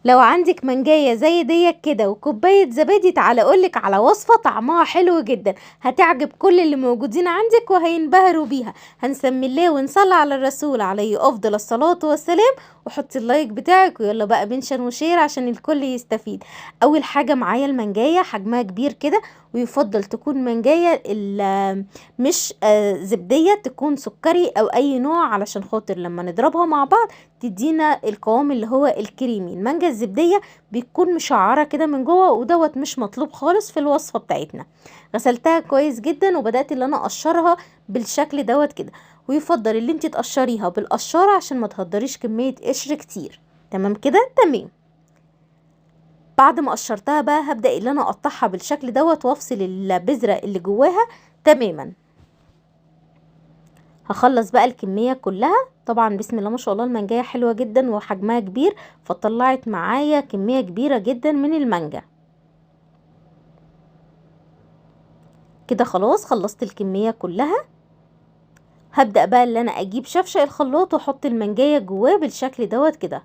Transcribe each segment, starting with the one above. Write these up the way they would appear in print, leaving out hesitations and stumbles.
لو عندك منجاية زي ديت كده وكوباية زبادي، تعالى اقولك على وصفة طعمها حلو جدا، هتعجب كل اللي موجودين عندك وهينبهروا بيها. هنسمي الله ونصلي على الرسول عليه افضل الصلاة والسلام، وحطي اللايك بتاعك ويلا بقى منشن وشير عشان الكل يستفيد. اول حاجة معايا المنجاية حجمها كبير كده، ويفضل تكون منجاية مش زبدية، تكون سكري او اي نوع علشان خاطر لما نضربها مع بعض تدينا القوام اللي هو الكريمي. المانجا الزبدية بتكون مشعرة كده من جوه، ودوت مش مطلوب خالص في الوصفة بتاعتنا. غسلتها كويس جدا وبدأت اللي انا اقشرها بالشكل دوت كده، ويفضل اللي انت تقشريها بالقشارة عشان ما تهدريش كمية قشر كتير. تمام كده تمام. بعد ما قشرتها بقى هبدأ اللي انا اقطعها بالشكل دوت وافصل البذرة اللي جواها تماما. هخلص بقى الكمية كلها. طبعا بسم الله ما شاء الله المانجاية حلوة جدا وحجمها كبير، فطلعت معايا كمية كبيرة جدا من المانجا. كده خلاص خلصت الكمية كلها. هبدأ بقى اللي انا اجيب شفشق الخلاط واحط المانجاية جواه بالشكل دوت كده،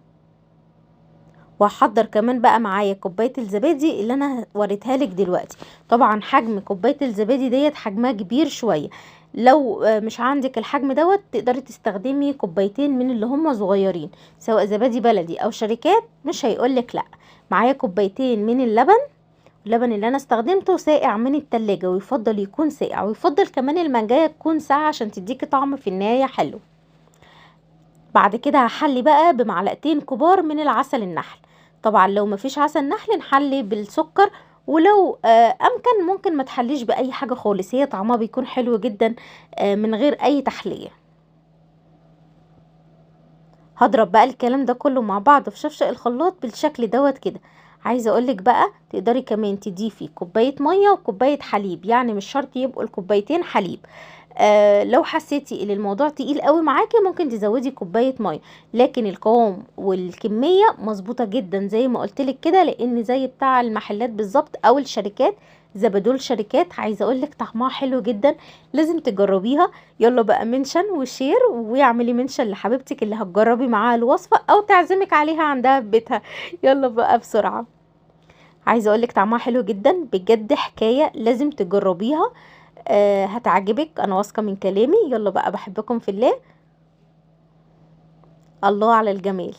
وهحضر كمان بقى معايا كوبايه الزبادي اللي انا وريتها لك دلوقتي. طبعا حجم كوبايه الزبادي ديت حجمها كبير شويه، لو مش عندك الحجم دوت تقدري تستخدمي كوبايتين من اللي هم صغيرين، سواء زبادي بلدي او شركات مش هيقولك لا. معايا كوبايتين من اللبن اللي انا استخدمته ساقع من التلاجة، ويفضل يكون ساقع، ويفضل كمان المانجايه تكون ساقعه عشان تديكي طعم في النهايه حلو. بعد كده هحلي بقى بمعلقتين كبار من العسل النحل. طبعا لو مفيش عسل نحل نحلي بالسكر، ولو امكن ممكن ما تحليش باي حاجه خالص، هي طعمها بيكون حلو جدا من غير اي تحليه. هضرب بقى الكلام ده كله مع بعض في شفشق الخلاط بالشكل دوت كده. عايزه اقولك بقى تقدري كمان تضيفي كوبايه ميه وكوبايه حليب، يعني مش شرط يبقوا الكوبايتين حليب. لو حسيتي ان الموضوع تقيل قوي معاكي ممكن تزودي كوبايه ميه، لكن القوام والكميه مظبوطه جدا زي ما قلتلك كده، لان زي بتاع المحلات بالظبط او الشركات، زبدول شركات. عايزه اقولك طعمها حلو جدا، لازم تجربيها. يلا بقى منشن وشير، واعملي منشن لحبيبتك اللي هتجربي معاها الوصفه او تعزمك عليها عندها في بيتها. يلا بقى بسرعه. عايزه اقولك طعمها حلو جدا بجد، حكايه لازم تجربيها. هتعجبك انا واثقه من كلامي. يلا بقى بحبكم في الله. الله على الجمال.